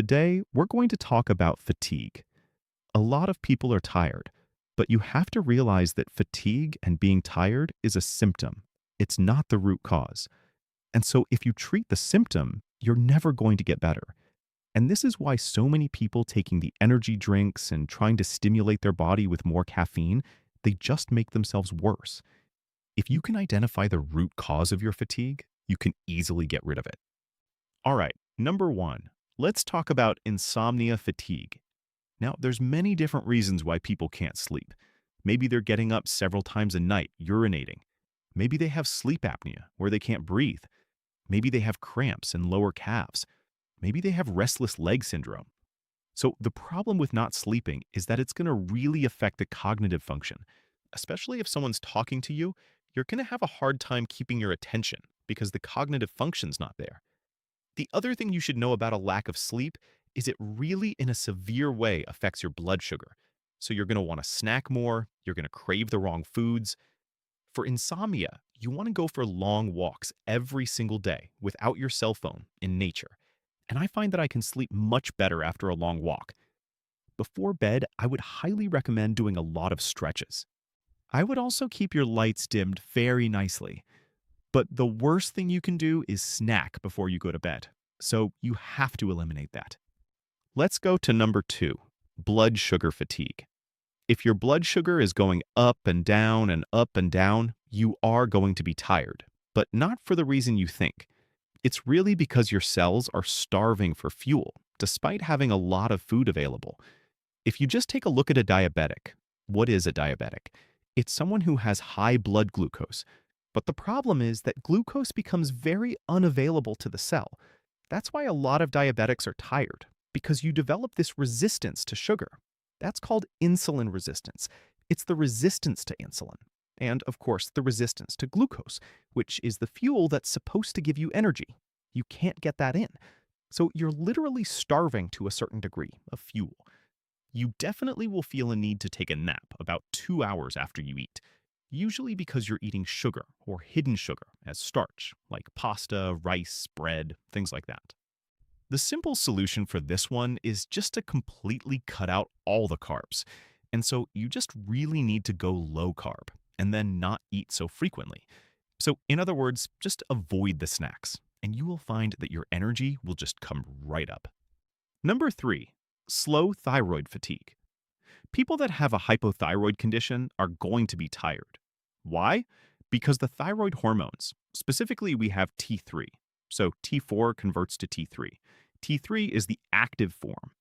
Today, we're going to talk about fatigue. A lot of people are tired, but you have to realize that fatigue and being tired is a symptom. It's not the root cause. And so, if you treat the symptom, you're never going to get better. And this is why so many people taking the energy drinks and trying to stimulate their body with more caffeine, they just make themselves worse. If you can identify the root cause of your fatigue, you can easily get rid of it. All right, number one, let's talk about insomnia fatigue. Now, there's many different reasons why people can't sleep. Maybe they're getting up several times a night, urinating. Maybe they have sleep apnea, where they can't breathe. Maybe they have cramps and lower calves. Maybe they have restless leg syndrome. So the problem with not sleeping is that it's going to really affect the cognitive function. Especially if someone's talking to you, you're going to have a hard time keeping your attention because the cognitive function's not there. The other thing you should know about a lack of sleep is it really, in a severe way, affects your blood sugar. So you're going to want to snack more, you're going to crave the wrong foods. For insomnia, you want to go for long walks every single day without your cell phone in nature. And I find that I can sleep much better after a long walk. Before bed, I would highly recommend doing a lot of stretches. I would also keep your lights dimmed very nicely. But the worst thing you can do is snack before you go to bed. So you have to eliminate that. Let's go to number two, blood sugar fatigue. If your blood sugar is going up and down and up and down, you are going to be tired, but not for the reason you think. It's really because your cells are starving for fuel, despite having a lot of food available. If you just take a look at a diabetic, what is a diabetic? It's someone who has high blood glucose. But the problem is that glucose becomes very unavailable to the cell. That's why a lot of diabetics are tired, because you develop this resistance to sugar. That's called insulin resistance. It's the resistance to insulin. And, of course, the resistance to glucose, which is the fuel that's supposed to give you energy. You can't get that in. So you're literally starving to a certain degree of fuel. You definitely will feel a need to take a nap about 2 hours after you eat. Usually because you're eating sugar or hidden sugar as starch, like pasta, rice, bread, things like that. The simple solution for this one is just to completely cut out all the carbs. And so you just really need to go low carb and then not eat so frequently. So in other words, just avoid the snacks and you will find that your energy will just come right up. Number three, slow thyroid fatigue. People that have a hypothyroid condition are going to be tired. Why? Because the thyroid hormones, specifically we have T3, so T4 converts to T3. T3 is the active form.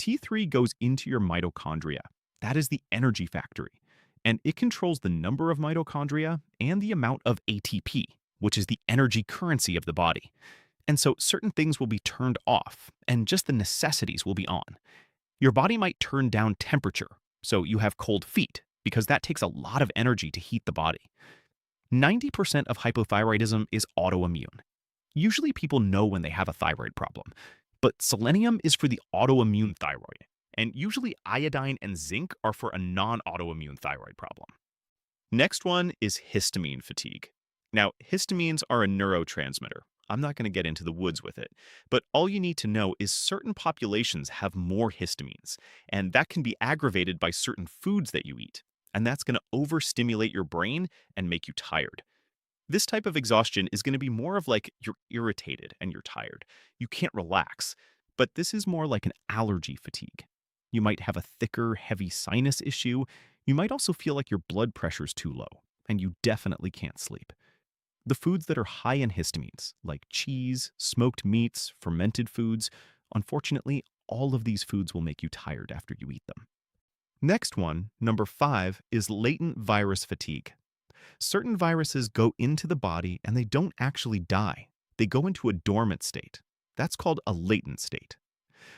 T3 goes into your mitochondria. That is the energy factory. And it controls the number of mitochondria and the amount of ATP, which is the energy currency of the body. And so certain things will be turned off, and just the necessities will be on. Your body might turn down temperature, so you have cold feet, because that takes a lot of energy to heat the body. 90% of hypothyroidism is autoimmune. Usually people know when they have a thyroid problem, but selenium is for the autoimmune thyroid, and usually iodine and zinc are for a non-autoimmune thyroid problem. Next one is histamine fatigue. Now, histamines are a neurotransmitter. I'm not going to get into the woods with it, but all you need to know is certain populations have more histamines, and that can be aggravated by certain foods that you eat, and that's going to overstimulate your brain and make you tired. This type of exhaustion is going to be more of like you're irritated and you're tired. You can't relax, but this is more like an allergy fatigue. You might have a thicker, heavy sinus issue. You might also feel like your blood pressure's too low, and you definitely can't sleep. The foods that are high in histamines, like cheese, smoked meats, fermented foods, unfortunately, all of these foods will make you tired after you eat them. Next one, number 5, is latent virus fatigue. Certain viruses go into the body and they don't actually die. They go into a dormant state. That's called a latent state.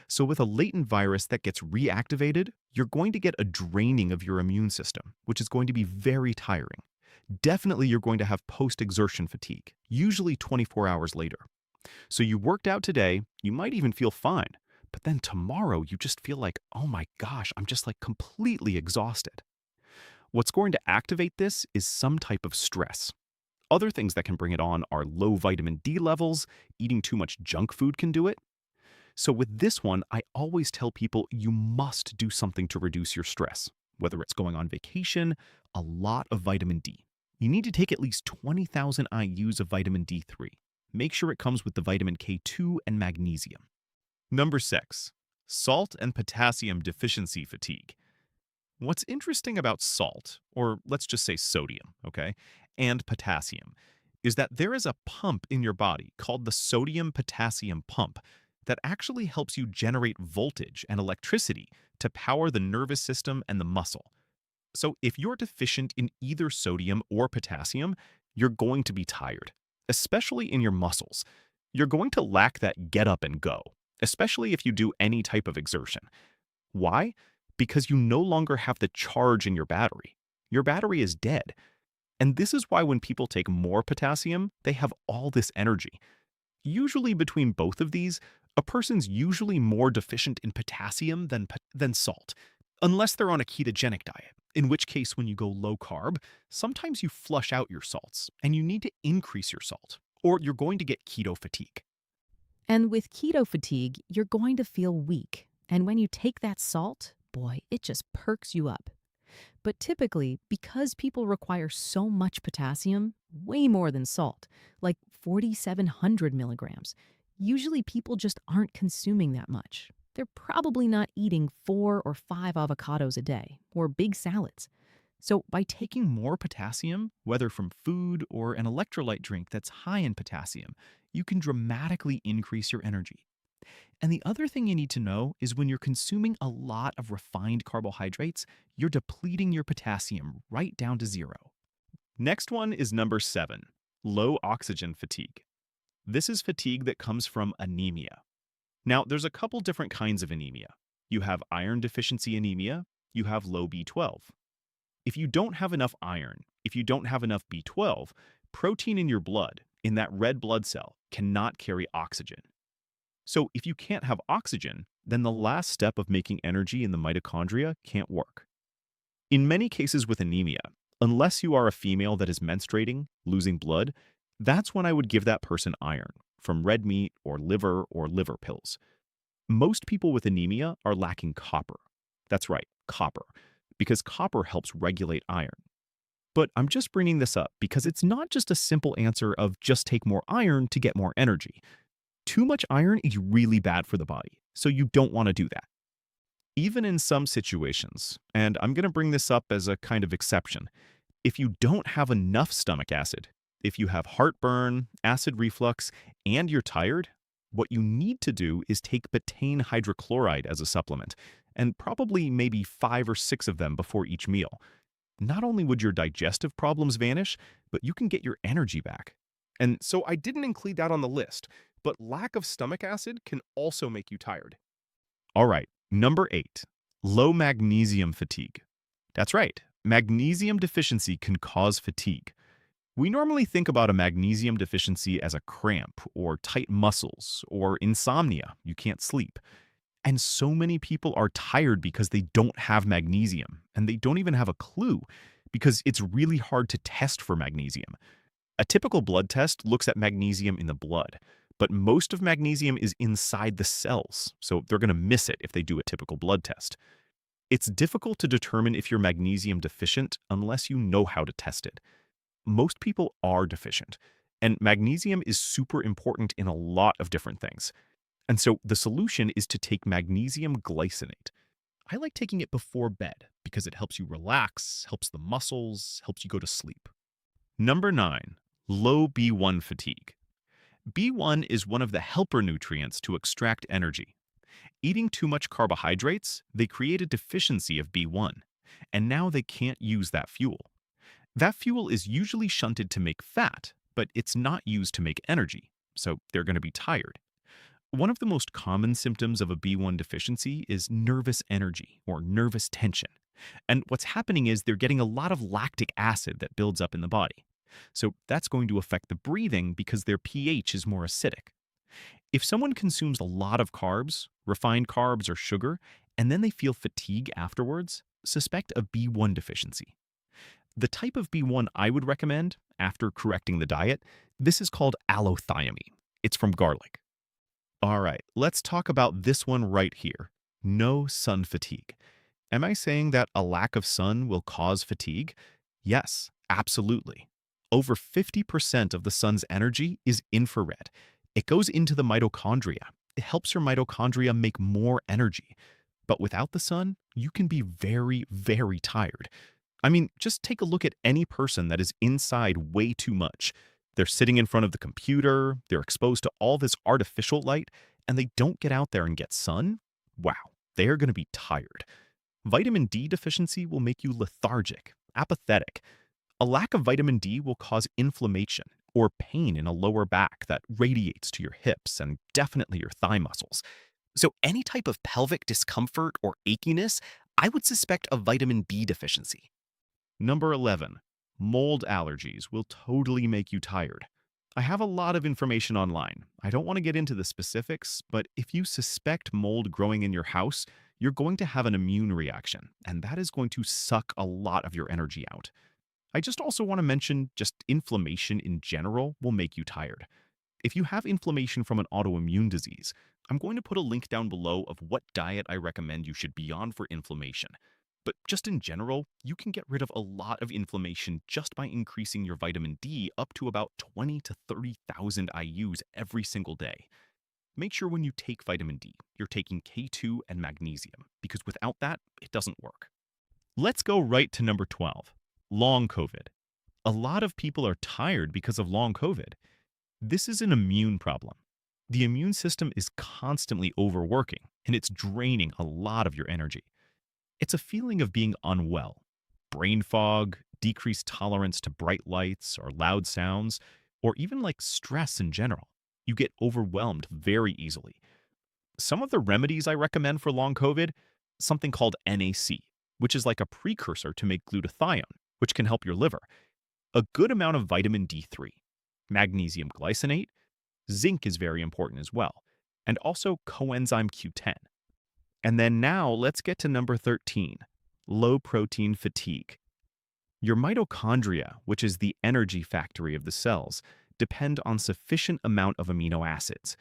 So with a latent virus that gets reactivated, you're going to get a draining of your immune system, which is going to be very tiring. Definitely you're going to have post-exertion fatigue, usually 24 hours later. So you worked out today, you might even feel fine, but then tomorrow you just feel like, oh my gosh, I'm just like completely exhausted. What's going to activate this is some type of stress. Other things that can bring it on are low vitamin D levels, eating too much junk food can do it. So with this one, I always tell people you must do something to reduce your stress, whether it's going on vacation, a lot of vitamin D. You need to take at least 20,000 IUs of vitamin D3. Make sure it comes with the vitamin K2 and magnesium. Number 6. Salt and potassium deficiency fatigue. What's interesting about salt, or let's just say sodium, okay, and potassium, is that there is a pump in your body called the sodium-potassium pump that actually helps you generate voltage and electricity to power the nervous system and the muscle. So if you're deficient in either sodium or potassium, you're going to be tired, especially in your muscles. You're going to lack that get up and go, especially if you do any type of exertion. Why? Because you no longer have the charge in your battery. Your battery is dead. And this is why when people take more potassium, they have all this energy. Usually between both of these, a person's usually more deficient in potassium than salt, unless they're on a ketogenic diet, in which case when you go low carb, sometimes you flush out your salts and you need to increase your salt, or you're going to get keto fatigue. And with keto fatigue, you're going to feel weak. And when you take that salt, boy, it just perks you up. But typically, because people require so much potassium, way more than salt, like 4,700 milligrams, usually people just aren't consuming that much. They're probably not eating 4 or 5 avocados a day, or big salads. So by taking Taking more potassium, whether from food or an electrolyte drink that's high in potassium, you can dramatically increase your energy. And the other thing you need to know is when you're consuming a lot of refined carbohydrates, you're depleting your potassium right down to zero. Next one is number 7, low oxygen fatigue. This is fatigue that comes from anemia. Now, there's a couple different kinds of anemia. You have iron deficiency anemia, you have low B12. If you don't have enough iron, if you don't have enough B12, protein in your blood, in that red blood cell, cannot carry oxygen. So if you can't have oxygen, then the last step of making energy in the mitochondria can't work. In many cases with anemia, unless you are a female that is menstruating, losing blood, that's when I would give that person iron from red meat or liver pills. Most people with anemia are lacking copper. That's right, copper, because copper helps regulate iron. But I'm just bringing this up because it's not just a simple answer of just take more iron to get more energy. Too much iron is really bad for the body, so you don't want to do that. Even in some situations, and I'm going to bring this up as a kind of exception, if you don't have enough stomach acid, if you have heartburn, acid reflux, and you're tired, what you need to do is take betaine hydrochloride as a supplement, and probably maybe 5 or 6 of them before each meal. Not only would your digestive problems vanish, but you can get your energy back. And so I didn't include that on the list, but lack of stomach acid can also make you tired. All right, number 8, low magnesium fatigue. That's right, magnesium deficiency can cause fatigue. We normally think about a magnesium deficiency as a cramp or tight muscles or insomnia, you can't sleep. And so many people are tired because they don't have magnesium, and they don't even have a clue because it's really hard to test for magnesium. A typical blood test looks at magnesium in the blood, but most of magnesium is inside the cells, so they're going to miss it if they do a typical blood test. It's difficult to determine if you're magnesium deficient unless you know how to test it. Most people are deficient, and magnesium is super important in a lot of different things. And so the solution is to take magnesium glycinate. I like taking it before bed because it helps you relax, helps the muscles, helps you go to sleep. Number 9, low B1 fatigue. B1 is one of the helper nutrients to extract energy. Eating too much carbohydrates, they create a deficiency of B1, and now they can't use that fuel. That fuel is usually shunted to make fat, but it's not used to make energy, so they're going to be tired. One of the most common symptoms of a B1 deficiency is nervous energy or nervous tension. And what's happening is they're getting a lot of lactic acid that builds up in the body. So that's going to affect the breathing because their pH is more acidic. If someone consumes a lot of carbs, refined carbs or sugar, and then they feel fatigue afterwards, suspect a B1 deficiency. The type of B1 I would recommend after correcting the diet, this is called allothiamine. It's from garlic. All right, let's talk about this one right here. No sun fatigue. Am I saying that a lack of sun will cause fatigue? Yes, absolutely. Over 50% of the sun's energy is infrared. It goes into the mitochondria. It helps your mitochondria make more energy. But without the sun, you can be very, very tired. I mean, just take a look at any person that is inside way too much. They're sitting in front of the computer, they're exposed to all this artificial light, and they don't get out there and get sun. Wow, they are going to be tired. Vitamin D deficiency will make you lethargic, apathetic. A lack of vitamin D will cause inflammation or pain in a lower back that radiates to your hips and definitely your thigh muscles. So, any type of pelvic discomfort or achiness, I would suspect a vitamin B deficiency. Number 11. Mold allergies will totally make you tired. I have a lot of information online. I don't want to get into the specifics, but if you suspect mold growing in your house, you're going to have an immune reaction, and that is going to suck a lot of your energy out. I just also want to mention just inflammation in general will make you tired. If you have inflammation from an autoimmune disease, I'm going to put a link down below of what diet I recommend you should be on for inflammation. But just in general, you can get rid of a lot of inflammation just by increasing your vitamin D up to about 20 to 30,000 IUs every single day. Make sure when you take vitamin D, you're taking K2 and magnesium, because without that, it doesn't work. Let's go right to number 12, long COVID. A lot of people are tired because of long COVID. This is an immune problem. The immune system is constantly overworking, and it's draining a lot of your energy. It's a feeling of being unwell, brain fog, decreased tolerance to bright lights or loud sounds, or even like stress in general. You get overwhelmed very easily. Some of the remedies I recommend for long COVID, something called NAC, which is like a precursor to make glutathione, which can help your liver, a good amount of vitamin D3, magnesium glycinate, zinc is very important as well, and also coenzyme Q10. And then now let's get to number 13, low protein fatigue. Your mitochondria, which is the energy factory of the cells, depend on sufficient amount of amino acids.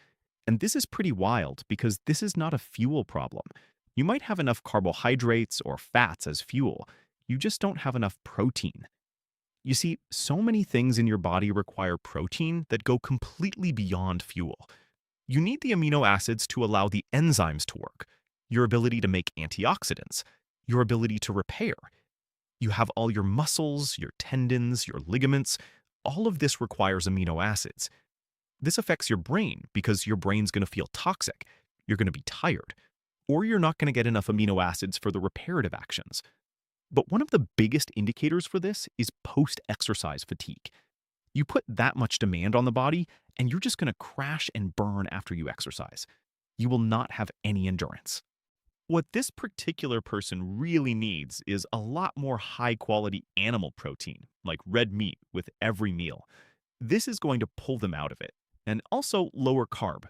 And this is pretty wild because this is not a fuel problem. You might have enough carbohydrates or fats as fuel. You just don't have enough protein. You see, so many things in your body require protein that go completely beyond fuel. You need the amino acids to allow the enzymes to work, your ability to make antioxidants, your ability to repair. You have all your muscles, your tendons, your ligaments. All of this requires amino acids. This affects your brain because your brain's going to feel toxic, you're going to be tired, or you're not going to get enough amino acids for the reparative actions. But one of the biggest indicators for this is post-exercise fatigue. You put that much demand on the body, and you're just going to crash and burn after you exercise. You will not have any endurance. What this particular person really needs is a lot more high-quality animal protein, like red meat, with every meal. This is going to pull them out of it, and also lower carb.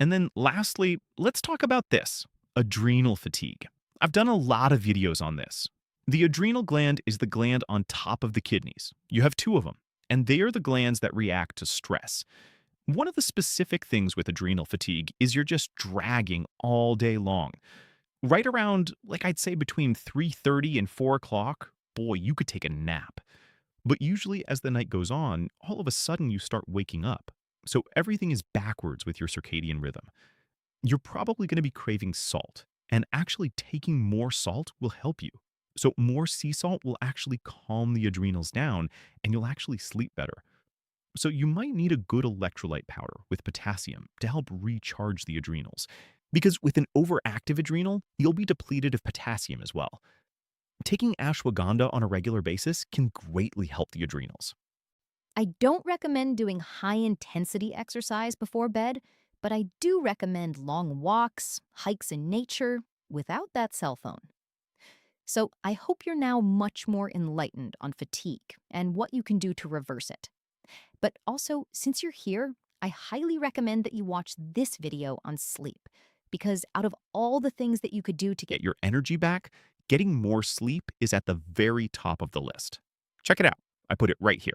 And then lastly, let's talk about this, adrenal fatigue. I've done a lot of videos on this. The adrenal gland is the gland on top of the kidneys. You have two of them, and they are the glands that react to stress. One of the specific things with adrenal fatigue is you're just dragging all day long. Right around, like I'd say between 3:30 and 4 o'clock, boy, you could take a nap. But usually as the night goes on, all of a sudden you start waking up. So everything is backwards with your circadian rhythm. You're probably going to be craving salt, and actually taking more salt will help you. So more sea salt will actually calm the adrenals down, and you'll actually sleep better. So you might need a good electrolyte powder with potassium to help recharge the adrenals. Because with an overactive adrenal, you'll be depleted of potassium as well. Taking ashwagandha on a regular basis can greatly help the adrenals. I don't recommend doing high-intensity exercise before bed, but I do recommend long walks, hikes in nature, without that cell phone. So I hope you're now much more enlightened on fatigue and what you can do to reverse it. But also, since you're here, I highly recommend that you watch this video on sleep, because out of all the things that you could do to get Get your energy back, getting more sleep is at the very top of the list. Check it out. I put it right here.